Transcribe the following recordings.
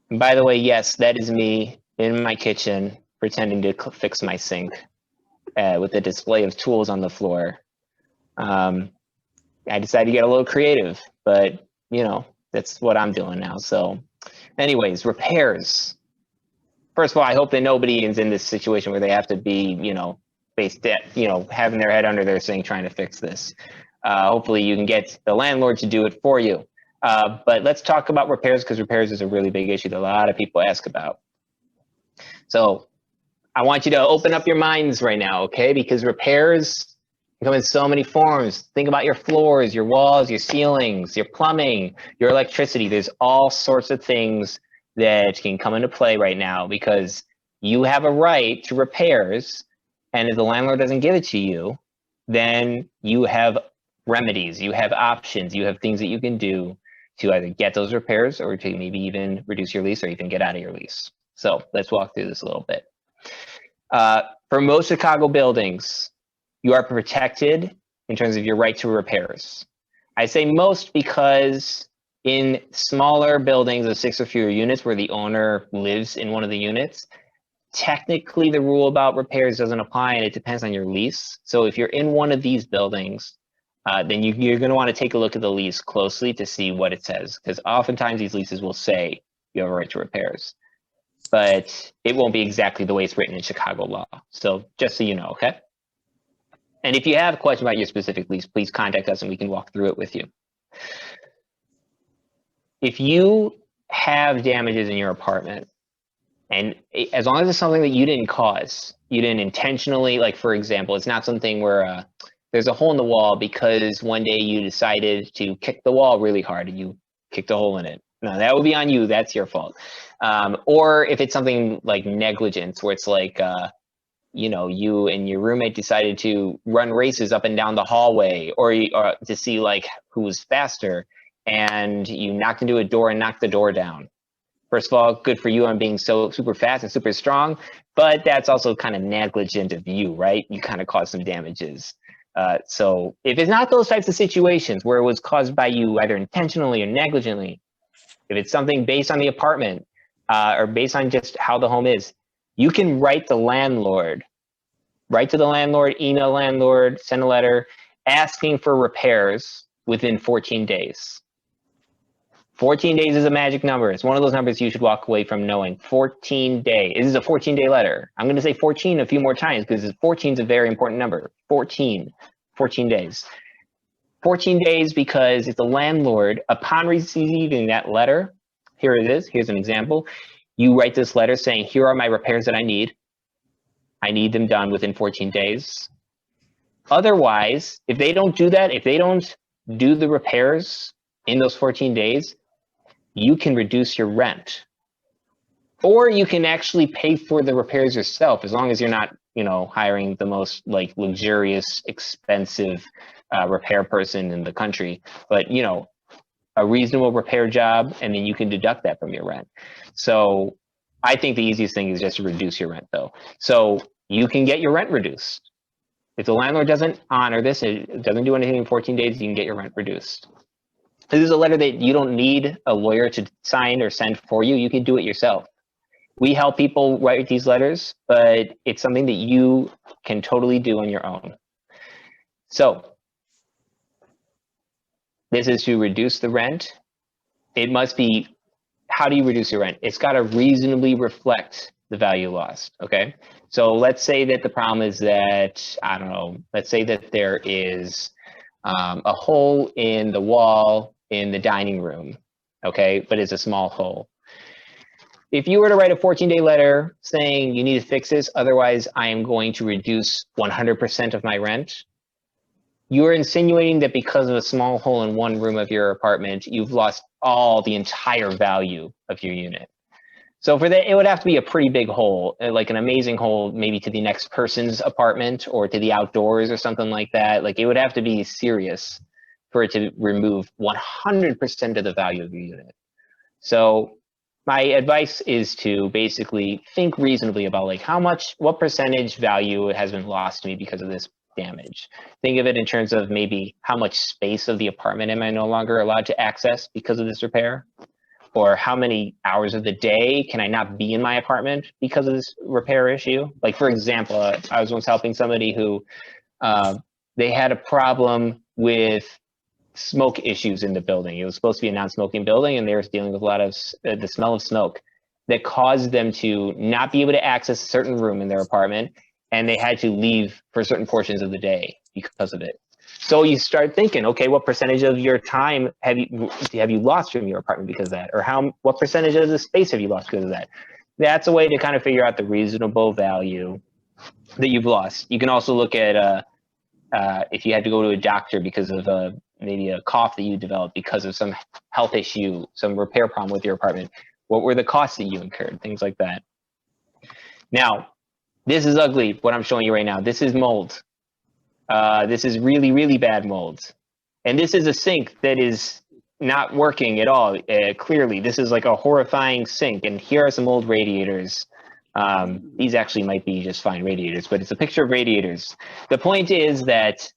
And by the way, yes, that is me in my kitchen pretending to fix my sink with a display of tools on the floor. I decided to get a little creative, but you know, that's what I'm doing now. So anyways, repairs. First of all, I hope that nobody is in this situation where they have to be, you know, having their head under their sink trying to fix this. Hopefully you can get the landlord to do it for you. But let's talk about repairs, because repairs is a really big issue that a lot of people ask about. So I want you to open up your minds right now, okay? Because repairs come in so many forms. Think about your floors, your walls, your ceilings, your plumbing, your electricity. There's all sorts of things that can come into play right now because you have a right to repairs. And if the landlord doesn't give it to you, then you have remedies, you have options, you have things that you can do to either get those repairs or to maybe even reduce your lease or even get out of your lease. So let's walk through this a little bit. For most Chicago buildings, you are protected in terms of your right to repairs. I say most because in smaller buildings of 6 or fewer units where the owner lives in one of the units, technically the rule about repairs doesn't apply and it depends on your lease. So if you're in one of these buildings, then you're going to want to take a look at the lease closely to see what it says, because oftentimes these leases will say you have a right to repairs, but it won't be exactly the way it's written in Chicago law. So just so you know, okay? And if you have a question about your specific lease, please contact us and we can walk through it with you. If you have damages in your apartment, and as long as it's something that you didn't cause, you didn't intentionally, like for example, it's not something where there's a hole in the wall because one day you decided to kick the wall really hard and you kicked a hole in it. No, that would be on you. That's your fault. Or if it's something like negligence, where it's like, you know, you and your roommate decided to run races up and down the hallway, or to see like who was faster, and you knocked into a door and knocked the door down. First of all, good for you on being so super fast and super strong, but that's also kind of negligent of you, right? You kind of caused some damages. So if it's not those types of situations where it was caused by you either intentionally or negligently, if it's something based on the apartment or based on just how the home is, you can write to the landlord, email landlord, send a letter asking for repairs within 14 days. 14 days is a magic number. It's one of those numbers you should walk away from knowing. 14 days. This is a 14-day letter. I'm going to say 14 a few more times because 14 is a very important number. 14 days. 14 days because if the landlord, upon receiving that letter, here it is, here's an example. You write this letter saying, here are my repairs that I need. I need them done within 14 days. Otherwise, if they don't do that, if they don't do the repairs in those 14 days, you can reduce your rent. Or you can actually pay for the repairs yourself, as long as you're not, you know, hiring the most like luxurious, expensive repair person in the country. But, you know, a reasonable repair job, and then you can deduct that from your rent. So I think the easiest thing is just to reduce your rent, though. So you can get your rent reduced. If the landlord doesn't honor this, it doesn't do anything in 14 days, you can get your rent reduced. This is a letter that you don't need a lawyer to sign or send for you. You can do it yourself. We help people write these letters, but it's something that you can totally do on your own. So this is to reduce the rent. It must be, how do you reduce your rent? It's got to reasonably reflect the value lost, okay? So let's say that the problem is that, I don't know, let's say that there is a hole in the wall in the dining room, okay? But it's a small hole. If you were to write a 14-day letter saying you need to fix this, otherwise I am going to reduce 100% of my rent, you are insinuating that because of a small hole in one room of your apartment, you've lost the entire value of your unit. So for that, it would have to be a pretty big hole, like an amazing hole, maybe to the next person's apartment or to the outdoors or something like that. Like it would have to be serious for it to remove 100% of the value of your unit. So my advice is to basically think reasonably about like what percentage value has been lost to me because of this damage. Think of it in terms of maybe how much space of the apartment am I no longer allowed to access because of this repair? or how many hours of the day can I not be in my apartment because of this repair issue? Like, for example, I was once helping somebody who they had a problem with smoke issues in the building. It was supposed to be a non-smoking building, and they were dealing with a lot of the smell of smoke that caused them to not be able to access a certain room in their apartment, and they had to leave for certain portions of the day because of it. So you start thinking, okay, what percentage of your time have you lost from your apartment because of that? Or what percentage of the space have you lost because of that? That's a way to kind of figure out the reasonable value that you've lost. You can also look at if you had to go to a doctor because of maybe a cough that you developed because of some health issue, some repair problem with your apartment. What were the costs that you incurred? Things like that. Now, this is ugly, what I'm showing you right now. This is mold. This is really, really bad mold. And this is a sink that is not working at all, clearly. This is like a horrifying sink. And here are some old radiators. These actually might be just fine radiators, but it's a picture of radiators. The point is that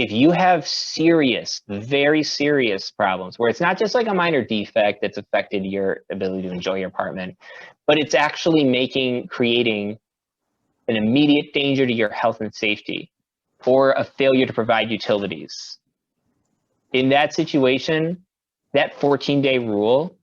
if you have serious, very serious problems, where it's not just like a minor defect that's affected your ability to enjoy your apartment, but it's actually creating an immediate danger to your health and safety, or a failure to provide utilities. In that situation, that 14-day rule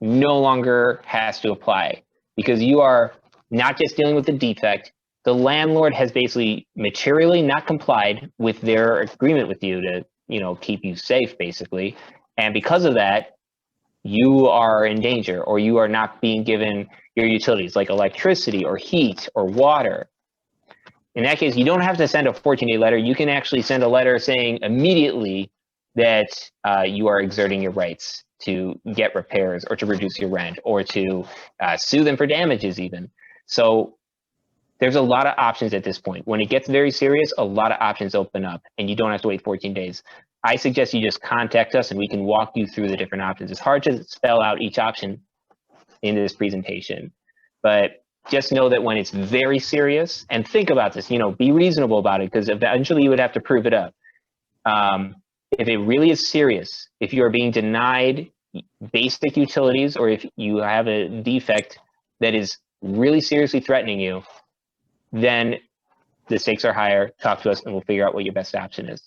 no longer has to apply, because you are not just dealing with the defect. The landlord has basically materially not complied with their agreement with you to, keep you safe, basically. And because of that, you are in danger, or you are not being given your utilities like electricity or heat or water. In that case, you don't have to send a 14-day letter. You can actually send a letter saying immediately that you are exerting your rights to get repairs, or to reduce your rent, or to sue them for damages even. So there's a lot of options at this point. When it gets very serious, a lot of options open up, and you don't have to wait 14 days. I suggest you just contact us and we can walk you through the different options. It's hard to spell out each option in this presentation, but just know that when it's very serious, and think about this, be reasonable about it, because eventually you would have to prove it up. If it really is serious, if you are being denied basic utilities, or if you have a defect that is really seriously threatening you, then the stakes are higher. Talk to us and we'll figure out what your best option is.